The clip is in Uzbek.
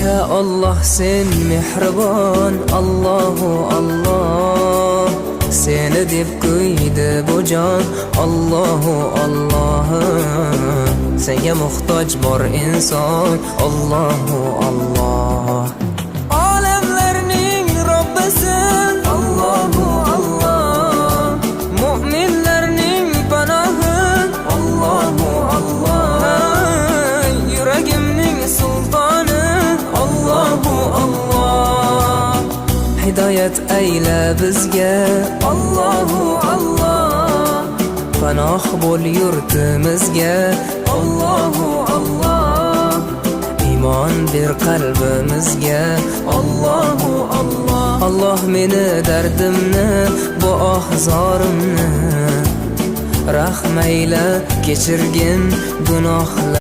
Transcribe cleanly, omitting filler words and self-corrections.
Ya Allah sen mehribon, Allahu Allah. Seni deb kuydi bu jon, Allahu Allah. Senga muhtoj bor inson, Allahu Allah. Olamlarning Robbisin, Allahu Allah. Mu'minlarning panohi, Allahu Allah. Yuragimning sultoni, Allahu Allah. Hidoyat ayla bizga, Allahu Allah. Panoh bo'l yurtimizga, Allahu Allah. Iymon ber qalbimizga, Allahu Allah. Allah meni dardimni, bu ohzorimni rahmayla kechirgin gunohlar.